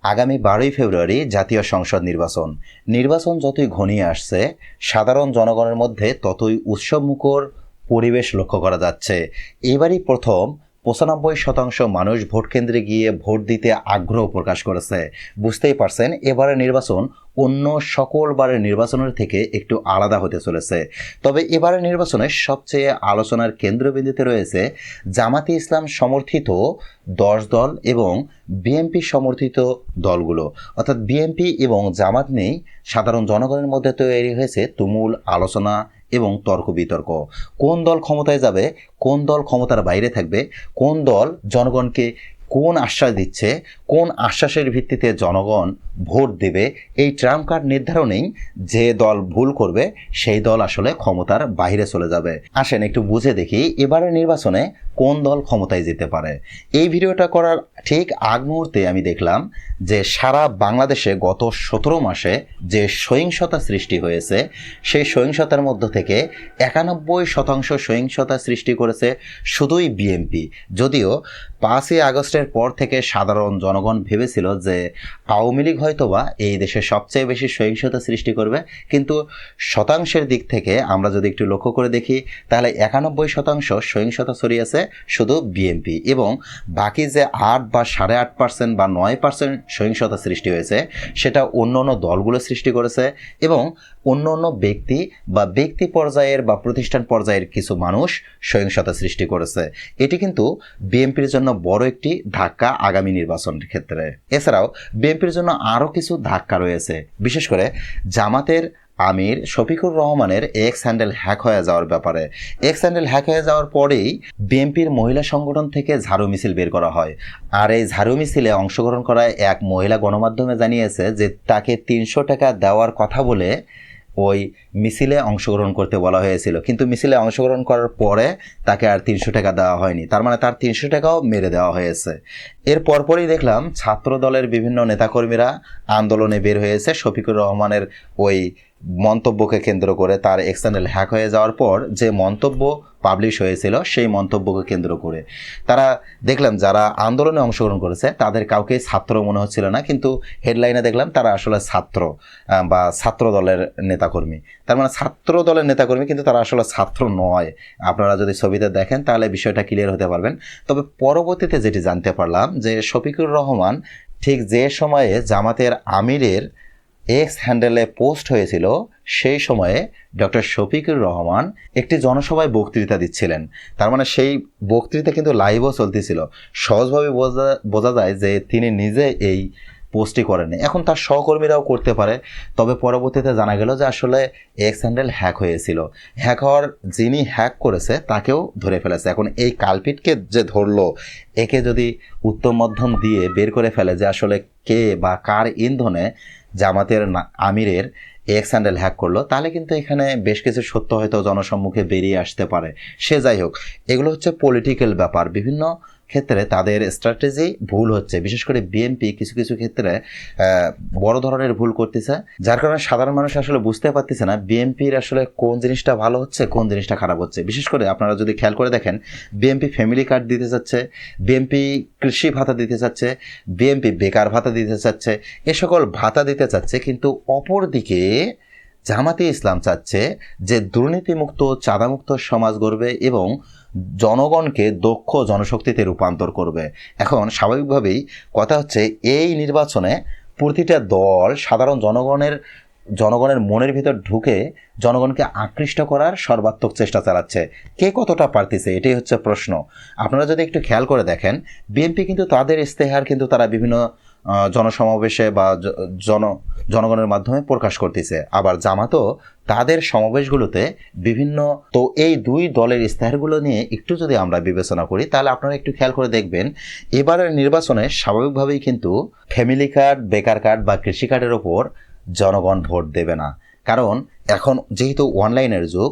আগামী 12ই ফেব্রুয়ারি জাতীয় সংসদ নির্বাচন। নির্বাচন যতই ঘনিয়ে আসছে, সাধারণ জনগণের মধ্যে ততই উৎসবমুখর পরিবেশ লক্ষ্য করা যাচ্ছে। এবারই প্রথম 95% মানুষ ভোট কেন্দ্রে গিয়ে ভোট দিতে আগ্রহ প্রকাশ করেছে। বুঝতেই পারছেন, এবারের নির্বাচন অন্য সকল বারের নির্বাচনের থেকে একটু আলাদা হতে চলেছে। তবে এবারের নির্বাচনে সবচেয়ে আলোচনার কেন্দ্রবিন্দুতে রয়েছে জামাতে ইসলাম সমর্থিত 10 দল এবং বিএনপি সমর্থিত দলগুলো। অর্থাৎ বিএনপি এবং জামাত নিয়েই সাধারণ জনগণের মধ্যে তৈরি হয়েছে তুমুল আলোচনা এবং তর্ক বিতর্ক। কোন দল ক্ষমতায় যাবে, কোন দল ক্ষমতার বাইরে থাকবে, কোন দল জনগণকে কোন আশ্বাস দিচ্ছে, কোন আশ্বাসের ভিত্তিতে জনগণ ভোট দেবে, এই ট্রাম্প কার্ড নির্ধারণেই যে দল ভুল করবে সেই দল আসলে ক্ষমতার বাইরে চলে যাবে। আসেন একটু বুঝে দেখি এবারের নির্বাচনে কোন দল ক্ষমতায় যেতে পারে। এই ভিডিওটা করার ঠিক আগ মুহূর্তে আমি দেখলাম যে সারা বাংলাদেশে গত 17 মাসে যে সহিংসতা সৃষ্টি হয়েছে, সেই সহিংসতার মধ্য থেকে 91% সহিংসতা সৃষ্টি করেছে শুধুই বিএনপি। যদিও 5ই আগস্টের পর থেকে সাধারণ জনগণ ভেবেছিল যে আওয়ামী লীগ হয়তোবা এই দেশে সবচেয়ে বেশি সহিংসতা সৃষ্টি করবে, কিন্তু শতাংশের দিক থেকে আমরা যদি একটু লক্ষ্য করে দেখি তাহলে 91% সহিংসতা ছড়িয়েছে শুধু বিএনপি, এবং বাকি যে 8 বা 8.5% বা 9% সহিংসতা সৃষ্টি হয়েছে সেটা অন্য অন্য দলগুলো সৃষ্টি করেছে, এবং অন্য অন্য ব্যক্তি বা ব্যক্তি পর্যায়ের বা প্রতিষ্ঠান পর্যায়ের কিছু মানুষ সহিংসতা সৃষ্টি করেছে। এটি কিন্তু বিএনপির জন্য বড় একটি ধাক্কা আগামী নির্বাচনের ক্ষেত্রে। এছাড়াও বিএনপির জন্য আরও কিছু ধাক্কা রয়েছে, বিশেষ করে জামাতের আমির শফিকুর রহমানের এক্স হ্যান্ডেল হ্যাক হয়ে যাওয়ার ব্যাপারে। এক্স হ্যান্ডেল হ্যাক হয়ে যাওয়ার পরেই বিএনপির মহিলা সংগঠন থেকে ঝাড়ু মিছিল বের করা হয়। আর এই ঝাড়ু মিছিলে অংশগ্রহণ করায় এক মহিলা গণমাধ্যমে জানিয়েছে যে তাকে 300 টাকা দেওয়ার কথা বলে ওই মিছিলে অংশগ্রহণ করতে বলা হয়েছিল, কিন্তু মিছিলে অংশগ্রহণ করার পরে তাকে আর 300 টাকা দেওয়া হয়নি। তার মানে তার 300 টাকাও মেরে দেওয়া হয়েছে। এর পরপরই দেখলাম ছাত্র দলের বিভিন্ন নেতাকর্মীরা আন্দোলনে বের হয়েছে শফিকুর রহমানের ওই মন্তব্যকে কেন্দ্র করে। তার এক্সটার্নাল হ্যাক হয়ে যাওয়ার পর যে মন্তব্য পাবলিশ হয়েছিল সেই মন্তব্যকে কেন্দ্র করে তারা দেখলাম যারা আন্দোলনে অংশগ্রহণ করেছে তাদের কাউকে ছাত্র মনে হচ্ছিল না, কিন্তু হেডলাইনে দেখলাম তারা আসলে ছাত্র বা ছাত্র দলের নেতাকর্মী। তার মানে ছাত্র দলের নেতাকর্মী, কিন্তু তারা আসলে ছাত্র নয়। আপনারা যদি ছবিতে দেখেন তাহলে বিষয়টা ক্লিয়ার হতে পারবেন। তবে পরবর্তীতে যেটি জানতে পারলাম যে শফিকুর রহমান ঠিক যে সময়ে জামাতের আমিরের এক্স হ্যান্ডেলে পোস্ট হয়েছিল সেই সময়ে ডক্টর শফিকুর রহমান একটি জনসভায় বক্তৃতা দিচ্ছিলেন। তার মানে সেই বক্তৃতা কিন্তু লাইভও চলতেছিল। সহজভাবে বোঝা যায় যে তিনি নিজে এই পোস্টই করেননি, এখন তার সহকর্মীরাও করতে পারে। তবে পরবর্তীতে জানা গেল যে আসলে এক্স হ্যান্ডেল হ্যাক হয়েছিল। হ্যাক হওয়ার যিনি হ্যাক করেছে তাকেও ধরে ফেলেছে। এখন এই কালপিটকে যে ধরলো, একে যদি উত্তম মধ্যম দিয়ে বের করে ফেলে যে আসলে কে বা কার ইন্ধনে জামাতের আমিরের এক্স হ্যান্ডেল হ্যাক করলো, তাহলে কিন্তু এখানে বেশ কিছু সত্য হয়তো জনসম্মুখে বেরিয়ে আসতে পারে। সে যাই হোক, এগুলো হচ্ছে পলিটিক্যাল ব্যাপার। বিভিন্ন ক্ষেত্রে তাদের স্ট্র্যাটেজি ভুল হচ্ছে, বিশেষ করে বিএনপি কিছু কিছু ক্ষেত্রে বড় ধরনের ভুল করতেছে, যার কারণে সাধারণ মানুষ আসলে বুঝতে পারতেছে না বিএনপির আসলে কোন জিনিসটা ভালো হচ্ছে, কোন জিনিসটা খারাপ হচ্ছে। বিশেষ করে আপনারা যদি খেয়াল করে দেখেন, বিএনপি ফ্যামিলি কার্ড দিতে চাচ্ছে, বিএনপি কৃষি ভাতা দিতে চাচ্ছে, বিএনপি বেকার ভাতা দিতে চাচ্ছে, এ সকল ভাতা দিতে চাচ্ছে, কিন্তু অপরদিকে জামাতে ইসলাম চাচ্ছে যে দুর্নীতিমুক্ত চাঁদামুক্ত সমাজ গড়বে এবং জনগণকে দক্ষ জনশক্তিতে রূপান্তর করবে। এখন স্বাভাবিকভাবেই কথা হচ্ছে এই নির্বাচনে প্রতিটা দল সাধারণ জনগণের মনের ভিতর ঢুকে জনগণকে আকৃষ্ট করার সর্বাত্মক চেষ্টা চালাচ্ছে। কে কতটা পারতেছে এটাই হচ্ছে প্রশ্ন। আপনারা যদি একটু খেয়াল করে দেখেন, বিএনপি কিন্তু তাদের ইস্তেহার কিন্তু তারা বিভিন্ন জনসমাবেশে বা জনগণের মাধ্যমে প্রকাশ করতেছে, আবার জামাতও তাদের সমাবেশগুলোতে বিভিন্ন। তো এই দুই দলের ইস্তেহারগুলো নিয়ে একটু যদি আমরা বিবেচনা করি তাহলে আপনারা একটু খেয়াল করে দেখবেন এবারের নির্বাচনে স্বাভাবিকভাবেই কিন্তু ফ্যামিলি কার্ড, বেকার কার্ড বা কৃষি কার্ডের ওপর জনগণ ভোট দেবে না। কারণ এখন যেহেতু অনলাইনের যুগ,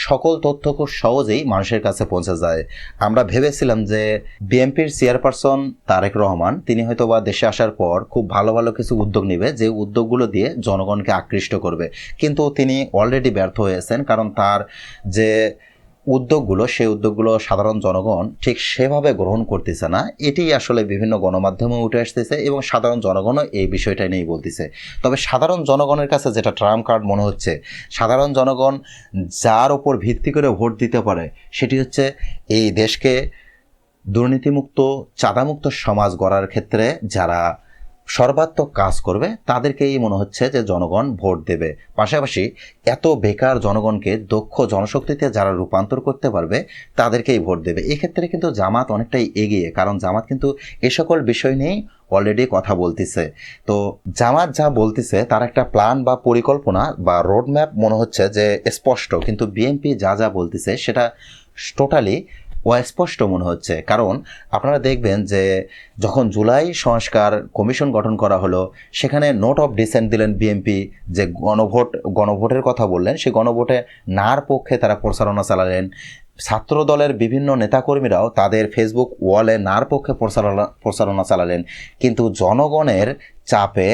সকল তথ্য খুব সহজেই মানুষের কাছে পৌঁছে যায়। আমরা ভেবেছিলাম যে বিএনপির চেয়ারপারসন তারেক রহমান তিনি হয়তো বা দেশে আসার পর খুব ভালো ভালো কিছু উদ্যোগ নেবে, যে উদ্যোগগুলো দিয়ে জনগণকে আকৃষ্ট করবে, কিন্তু তিনি অলরেডি ব্যর্থ হয়েছেন। কারণ তার যে উদ্যোগগুলো, সেই উদ্যোগগুলো সাধারণ জনগণ ঠিক সেভাবে গ্রহণ করতেছে না। এটি আসলে বিভিন্ন গণমাধ্যমে উঠে আসতেছে এবং সাধারণ জনগণও এই বিষয়টা নিয়েই বলতেছে। তবে সাধারণ জনগণের কাছে যেটা ট্রাম্প কার্ড মনে হচ্ছে, সাধারণ জনগণ যার উপর ভিত্তি করে ভোট দিতে পারে সেটি হচ্ছে এই দেশকে দুর্নীতিমুক্ত, চাঁদামুক্ত সমাজ গড়ার ক্ষেত্রে যারা সর্বাত্মক কাজ করবে তাদেরকেই মনে হচ্ছে যে জনগণ ভোট দেবে। পাশাপাশি এত বেকার জনগণকে দক্ষ জনশক্তিতে যারা রূপান্তর করতে পারবে তাদেরকেই ভোট দেবে। এক্ষেত্রে কিন্তু জামাত অনেকটাই এগিয়ে, কারণ জামাত কিন্তু এ সকল বিষয় নিয়েই অলরেডি কথা বলতেছে। তো জামাত যা বলতেছে তার একটা প্ল্যান বা পরিকল্পনা বা রোডম্যাপ মনে হচ্ছে যে স্পষ্ট, কিন্তু বিএনপি যা যা বলতেছে সেটা টোটালি অস্পষ্ট মনে হচ্ছে। কারণ আপনারা দেখবেন যে যখন জুলাই সংস্কার কমিশন গঠন করা হলো, সেখানে নোট অফ ডিসেন্ট দিলেন বিএনপি, যে গণভোটের কথা বললেন, সেই গণভোটে নার পক্ষে তারা প্রচারণা চালালেন। ছাত্র দলের বিভিন্ন নেতাকর্মীরাও তাদের ফেসবুক ওয়ালে নার পক্ষে প্রচারণা চালালেন, কিন্তু জনগণের চাপে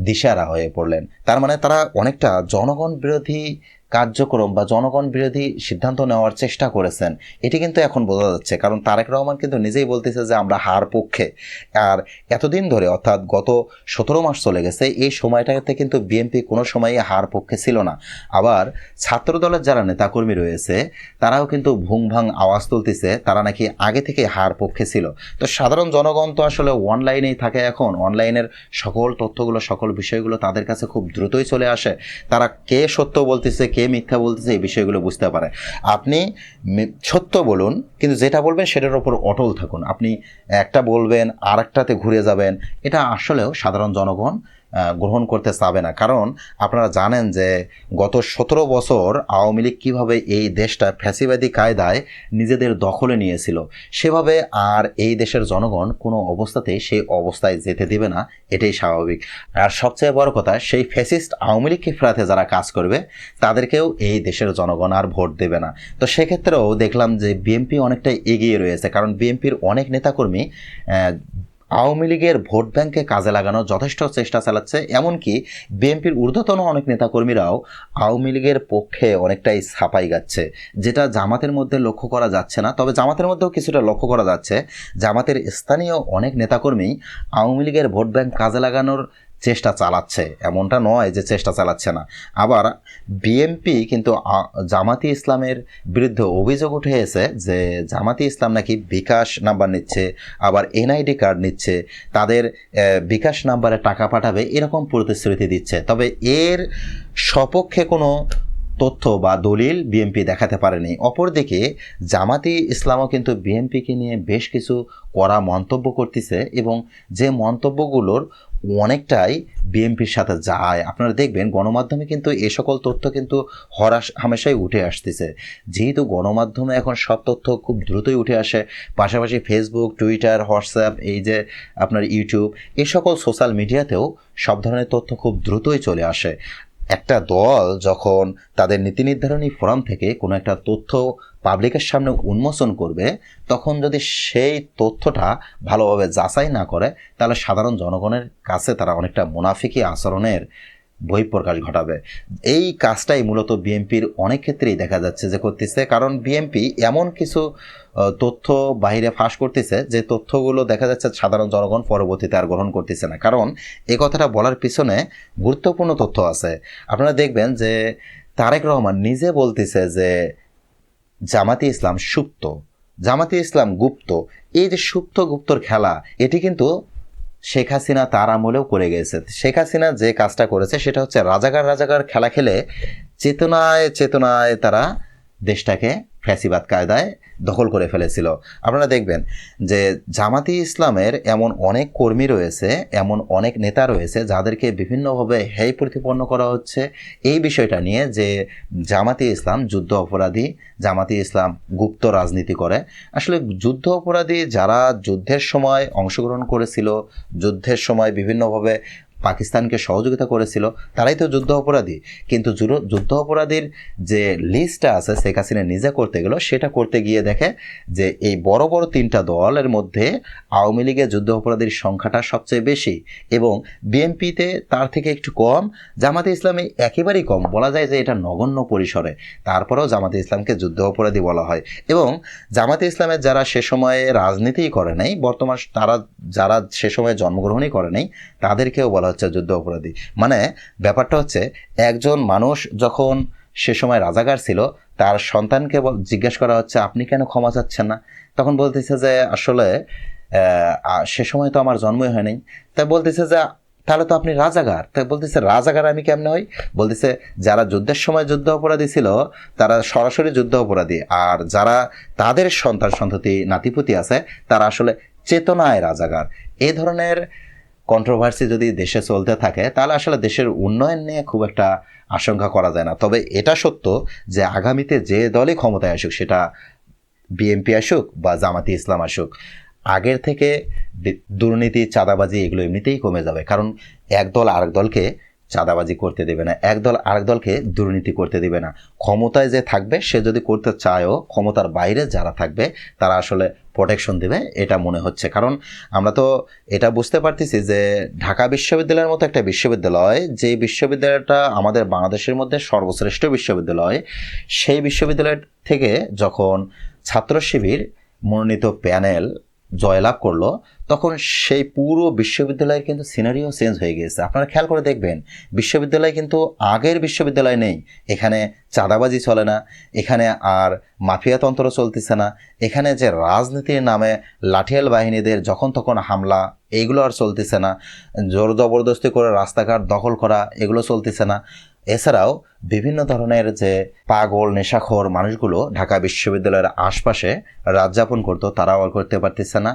দিশাহারা হয়ে পড়লেন। তার মানে তারা অনেকটা জনগণ বিরোধী কার্যক্রম বা জনগণ বিরোধী সিদ্ধান্ত নেওয়ার চেষ্টা করেছেন, এটি কিন্তু এখন বোঝা যাচ্ছে। কারণ তারেক রহমান কিন্তু নিজেই বলতেছে যে আমরা হার পক্ষে। আর এতদিন ধরে, অর্থাৎ গত 17 মাস চলে গেছে, এই সময়টাতে কিন্তু বিএনপি কোনো সময়ই হার পক্ষে ছিল না। আবার ছাত্র দলের যারা নেতাকর্মী রয়েছে তারাও কিন্তু ভুং ভাং আওয়াজ তুলতেছে, তারা নাকি আগে থেকে হার পক্ষে ছিল। তো সাধারণ জনগণ তো আসলে অনলাইনেই থাকে, এখন অনলাইনের সকল তথ্যগুলো, সকল বিষয়গুলো তাদের কাছে খুব দ্রুতই চলে আসে। তারা কে সত্য বলতেছে, কে মিথ্যা বলতেছে, এই বিষয়গুলো বুঝতে পারে। আপনি সত্য বলুন, কিন্তু যেটা বলবেন সেটার উপর অটল থাকুন। আপনি একটা বলবেন আর একটাতে ঘুরে যাবেন, এটা আসলেও সাধারণ জনগণ গ্রহণ করতে চাবে না। কারণ আপনারা জানেন যে গত 17 বছর আওয়ামী লীগ কীভাবে এই দেশটা ফ্যাসিবাদী কায়দায় নিজেদের দখলে নিয়েছিল, সেভাবে আর এই দেশের জনগণ কোনো অবস্থাতেই সেই অবস্থায় যেতে দেবে না, এটাই স্বাভাবিক। আর সবচেয়ে বড় কথা, সেই ফ্যাসিস্ট আওয়ামী লীগকে ফেরাতে যারা কাজ করবে তাদেরকেও এই দেশের জনগণ আর ভোট দেবে না। তো সেক্ষেত্রেও দেখলাম যে বিএনপি অনেকটাই এগিয়ে রয়েছে, কারণ বিএনপির অনেক নেতাকর্মী আওয়ামী লীগের ভোট ব্যাংকে কাজে লাগানোর যথেষ্ট চেষ্টা চালাচ্ছে। এমনকি বিএনপির ঊর্ধ্বতন অনেক নেতাকর্মীরাও আওয়ামী লীগের পক্ষে অনেকটাই ছাপাই গাচ্ছে, যেটা জামাতের মধ্যে লক্ষ্য করা যাচ্ছে না। তবে জামাতের মধ্যেও কিছুটা লক্ষ্য করা যাচ্ছে, জামাতের স্থানীয় অনেক নেতাকর্মী আওয়ামী লীগের ভোট ব্যাংক কাজে লাগানোর চেষ্টা চালাচ্ছে, এমনটা নয় যে চেষ্টা চালাচ্ছে না। আবার বিএনপি কিন্তু জামাতি ইসলামের বিরুদ্ধে অভিযোগ উঠে এসেছে যে জামাতি ইসলাম নাকি বিকাশ নাম্বার নিচ্ছে, আবার এনআইডি কার্ড নিচ্ছে, তাদের বিকাশ নাম্বারে টাকা পাঠাবে, এরকম প্রতিশ্রুতি দিচ্ছে। তবে এর সপক্ষে কোনো তথ্য বা দলিল বিএনপি দেখাতে পারেনি। অপরদিকে জামাতি ইসলামও কিন্তু বিএনপিকে নিয়ে বেশ কিছু কড়া মন্তব্য করতেছে, এবং যে মন্তব্যগুলোর অনেকটাই বিএনপির সাথে যায়। আপনারা দেখবেন গণমাধ্যমে কিন্তু এ সকল তথ্য কিন্তু হামেশাই উঠে আসতেছে। যেহেতু গণমাধ্যমে এখন সব তথ্য খুব দ্রুতই উঠে আসে, পাশাপাশি ফেসবুক, টুইটার, হোয়াটসঅ্যাপ, এই যে আপনার ইউটিউব, এই সকল সোশ্যাল মিডিয়াতেও সব ধরনের তথ্য খুব দ্রুতই চলে আসে। একটা দল যখন তাদের নীতি নির্ধারণী ফোরাম থেকে কোনো একটা তথ্য পাবলিকের সামনে উন্মোচন করবে, তখন যদি সেই তথ্যটা ভালোভাবে যাচাই না করে, তাহলে সাধারণ জনগণের কাছে তারা অনেকটা মুনাফিকি আচরণের বহিঃপ্রকাশ ঘটাবে। এই কাজটাই মূলত বিএনপির অনেক ক্ষেত্রেই দেখা যাচ্ছে যে করতেছে। কারণ বিএনপি এমন কিছু তথ্য বাহিরে ফাঁস করতেছে যে তথ্যগুলো দেখা যাচ্ছে সাধারণ জনগণ পরবর্তীতে আর গ্রহণ করতেছে না। কারণ এই কথাটা বলার পিছনে গুরুত্বপূর্ণ তথ্য আছে। আপনারা দেখবেন যে তারেক রহমান নিজে বলতেছে যে জামাতি ইসলাম সুপ্ত, জামাতি ইসলাম গুপ্ত। এই যে সুপ্ত গুপ্তর খেলা, এটি কিন্তু শেখ হাসিনা তার আমলেও করে গেছে। শেখ হাসিনা যে কাজটা করেছে সেটা হচ্ছে রাজাকার খেলা খেলে চেতনায় চেতনায় তারা দেশটাকে ফ্যাসিবাদ কায়দায় দখল করে ফেলেছিল। আপনারা দেখবেন যে জামাতি ইসলামের এমন অনেক কর্মী রয়েছে, এমন অনেক নেতা রয়েছে যাদেরকে বিভিন্নভাবে হেয় প্রতিপন্ন করা হচ্ছে এই বিষয়টা নিয়ে যে জামাতি ইসলাম যুদ্ধ অপরাধী, জামাতি ইসলাম গুপ্ত রাজনীতি করে। আসলে যুদ্ধ অপরাধী যারা যুদ্ধের সময় অংশগ্রহণ করেছিল, যুদ্ধের সময় বিভিন্নভাবে পাকিস্তানকে সহযোগিতা করেছিল, তারাই তো যুদ্ধ অপরাধী। কিন্তু যুদ্ধ অপরাধীর যে লিস্টটা আছে শেখ হাসিনা নিজে করতে গেল, সেটা করতে গিয়ে দেখে যে এই বড় বড় তিনটা দলের মধ্যে আওয়ামী লীগের যুদ্ধ অপরাধীর সংখ্যাটা সবচেয়ে বেশি এবং বিএনপিতে তার থেকে একটু কম, জামাতে ইসলামে একেবারেই কম, বলা যায় যে এটা নগণ্য পরিসরে। তারপরেও জামাতে ইসলামকে যুদ্ধ অপরাধী বলা হয়। এবং জামাতে ইসলামের যারা সে সময়ে রাজনীতিই করে নাই, বর্তমান যারা সে সময়ে জন্মগ্রহণই করে নাই, তাদেরকেও বলা হচ্ছে যুদ্ধ অপরাধী। মানে ব্যাপারটা হচ্ছে, একজন মানুষ যখন সে সময় রাজাকার ছিল, তার সন্তানকে জিজ্ঞেস করা হচ্ছে আপনি কেন ক্ষমা চাচ্ছেন না, তখন বলতেছে যে আসলে সে সময় তো আমার জন্মই হয়নি। তাই বলতেছে যে তাহলে তো আপনি রাজাকার। তাই বলতেছে রাজাকার আমি কেমনে হই? বলতেছে যারা যুদ্ধের সময় যুদ্ধ অপরাধী ছিল তারা সরাসরি যুদ্ধ অপরাধী, আর যারা তাদের সন্তান সন্ততি নাতিপুতি আছে তারা আসলে চেতনায় রাজাকার। এই ধরনের কন্ট্রোভার্সি যদি দেশে চলতে থাকে তাহলে আসলে দেশের উন্নয়ন নিয়ে খুব একটা আশঙ্কা করা যায় না। তবে এটা সত্য যে আগামীতে যে দলই ক্ষমতায় আসুক, সেটা বিএনপি আসুক বা জামাতি ইসলাম আসুক, আগের থেকে দুর্নীতি, চাঁদাবাজি এগুলো এমনিতেই কমে যাবে। কারণ একদল আরেক দলকে চাঁদাবাজি করতে দেবে না, একদল আরেক দলকে দুর্নীতি করতে দেবে না। ক্ষমতায় যে থাকবে সে যদি করতে চায়ও, ক্ষমতার বাইরে যারা থাকবে তারা আসলে প্রোটেকশন দেবে, এটা মনে হচ্ছে। কারণ আমরা তো এটা বুঝতে পারতেছি যে ঢাকা বিশ্ববিদ্যালয়ের মতো একটা বিশ্ববিদ্যালয়, যে বিশ্ববিদ্যালয়টা আমাদের বাংলাদেশের মধ্যে সর্বশ্রেষ্ঠ বিশ্ববিদ্যালয়, সেই বিশ্ববিদ্যালয় থেকে যখন ছাত্র শিবির মনোনীত প্যানেল জয়লাভ করলো, তখন সেই পুরো বিশ্ববিদ্যালয়ের কিন্তু সিনারিও চেঞ্জ হয়ে গিয়েছে। আপনারা খেয়াল করে দেখবেন, বিশ্ববিদ্যালয় কিন্তু আগের বিশ্ববিদ্যালয় নেই। এখানে চাঁদাবাজি চলে না, এখানে আর মাফিয়াতন্ত্র চলতেছে না, এখানে যে রাজনীতির নামে লাঠিয়াল বাহিনীদের যখন তখন হামলা এইগুলো আর চলতেছে না, জোর জবরদস্তি করে রাস্তাঘাট দখল করা এগুলো চলতেছে না। এছাড়াও বিভিন্ন ধরনের যে পাগল নেশাখোর মানুষগুলো ঢাকা বিশ্ববিদ্যালয়ের আশপাশে রাত যাপন করতো, তারাও আর করতে পারতেছে না।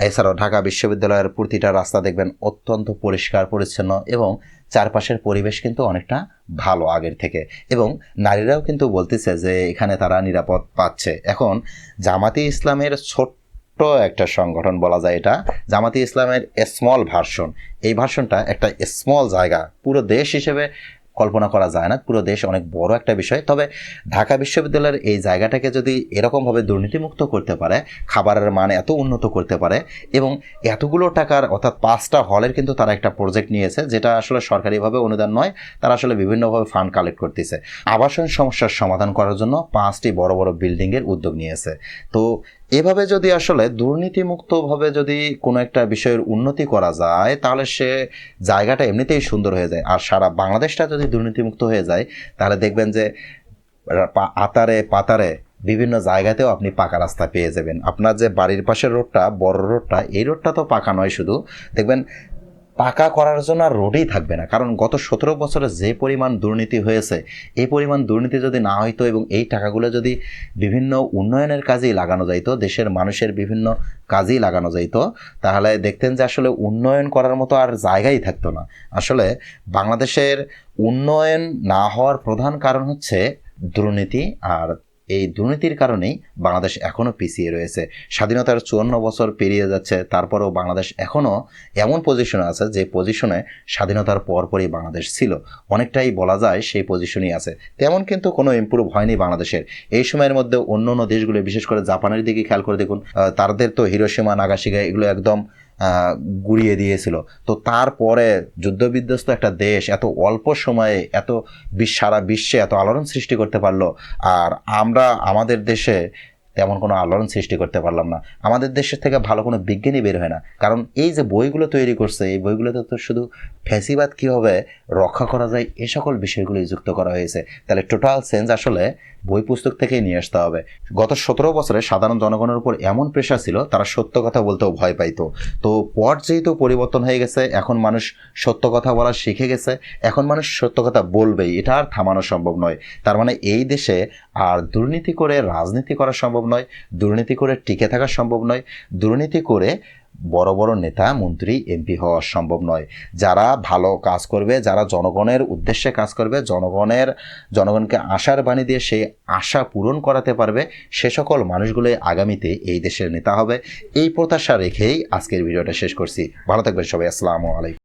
এছাড়াও ঢাকা বিশ্ববিদ্যালয়ের প্রতিটা রাস্তা দেখবেন অত্যন্ত পরিষ্কার পরিচ্ছন্ন এবং চারপাশের পরিবেশ কিন্তু অনেকটা ভালো আগের থেকে। এবং নারীরাও কিন্তু বলতেছে যে এখানে তারা নিরাপদ পাচ্ছে। এখন জামাতি ইসলামের ছোট্ট একটা সংগঠন বলা যায় এটা, জামাতি ইসলামের স্মল ভার্সন, এই ভার্সনটা একটা স্মল জায়গা, পুরো দেশ হিসেবে কল্পনা করা যায় না, পুরো দেশ অনেক বড় একটা বিষয়। তবে ঢাকা বিশ্ববিদ্যালয়ের এই জায়গাটাকে যদি এরকমভাবে দুর্নীতিমুক্ত করতে পারে, খাবারের মান এত উন্নত করতে পারে এবং এতগুলো টাকার, অর্থাৎ 5টা হলের কিন্তু তারা একটা প্রজেক্ট নিয়েছে, যেটা আসলে সরকারিভাবে অনুদান নয়, তারা আসলে বিভিন্নভাবে ফান্ড কালেক্ট করতেছে। আবাসন সমস্যার সমাধান করার জন্য 5টি বড় বড় বিল্ডিংয়ের উদ্যোগ নিয়েছে। তো এভাবে যদি আসলে দুর্নীতিমুক্তভাবে যদি কোনো একটা বিষয়ের উন্নতি করা যায়, তাহলে সে জায়গাটা এমনিতেই সুন্দর হয়ে যায়। আর সারা বাংলাদেশটা যদি দুর্নীতিমুক্ত হয়ে যায়, তাহলে দেখবেন যে আতারে পাতারে বিভিন্ন জায়গাতেও আপনি পাকা রাস্তা পেয়ে যাবেন। আপনার যে বাড়ির পাশের রোডটা, বড় রোডটা, এই রোডটা তো পাকা নয়, শুধু দেখবেন পাকা করার জন্য আর রোডই থাকবে না। কারণ গত 17 বছরে যে পরিমাণ দুর্নীতি হয়েছে, এই পরিমাণ দুর্নীতি যদি না হইতো এবং এই টাকাগুলো যদি বিভিন্ন উন্নয়নের কাজেই লাগানো যাইতো, দেশের মানুষের বিভিন্ন কাজেই লাগানো যাইতো, তাহলে দেখতেন যে আসলে উন্নয়ন করার মতো আর জায়গাই থাকতো না। আসলে বাংলাদেশের উন্নয়ন না হওয়ার প্রধান কারণ হচ্ছে দুর্নীতি, আর এই দুর্নীতির কারণেই বাংলাদেশ এখনও পিছিয়ে রয়েছে। স্বাধীনতার 54 বছর পেরিয়ে যাচ্ছে, তারপরেও বাংলাদেশ এখনও এমন পজিশনে আছে যে পজিশনে স্বাধীনতার পরপরই বাংলাদেশ ছিল, অনেকটাই বলা যায় সেই পজিশনই আছে। তেমন কিন্তু কোনো ইমপ্রুভ হয়নি বাংলাদেশের। এই সময়ের মধ্যে অন্য অন্য দেশগুলো, বিশেষ করে জাপানের দিকে খেয়াল করে দেখুন, তাদের তো হিরোশিমা, নাগাসাকি এগুলো একদম গুড়িয়ে দিয়েছিল। তো তারপরে যুদ্ধবিধ্বস্ত একটা দেশ এত অল্প সময়ে এত সারা বিশ্বে এত আলোড়ন সৃষ্টি করতে পারলো, আর আমরা আমাদের দেশে তেমন কোনো আলোড়ন সৃষ্টি করতে পারলাম না। আমাদের দেশের থেকে ভালো কোনো বিজ্ঞানী বের হয় না। কারণ এই যে বইগুলো তৈরি করছে, এই বইগুলোতে তো শুধু ফ্যাসিবাদ কীভাবে রক্ষা করা যায় এ সকল বিষয়গুলোই যুক্ত করা হয়েছে। তাহলে টোটাল সেন্স আসলে বই পুস্তক থেকেই নিয়ে আসতে হবে। গত 17 বছরে সাধারণ জনগণের উপর এমন প্রেশার ছিল, তারা সত্য কথা বলতেও ভয় পাইতো। তো পট যেহেতু পরিবর্তন হয়ে গেছে, এখন মানুষ সত্য কথা বলা শিখে গেছে, এখন মানুষ সত্য কথা বলবেই, এটা আর থামানো সম্ভব নয়। তার মানে এই দেশে আর দুর্নীতি করে রাজনীতি করা সম্ভব নয়, দুর্নীতি করে টিকে থাকা সম্ভব নয়, দুর্নীতি করে বড় বড় নেতা, মন্ত্রী, এমপি হওয়া সম্ভব নয়। যারা ভালো কাজ করবে, যারা জনগণের উদ্দেশ্যে কাজ করবে, জনগণকে আশার বাণী দিয়ে সেই আশা পূরণ করাতে পারবে, সে সকল মানুষগুলোই আগামীতে এই দেশের নেতা হবে। এই প্রত্যাশা রেখেই আজকের ভিডিওটা শেষ করছি। ভালো থাকবেন সবাই। আসসালামু আলাইকুম।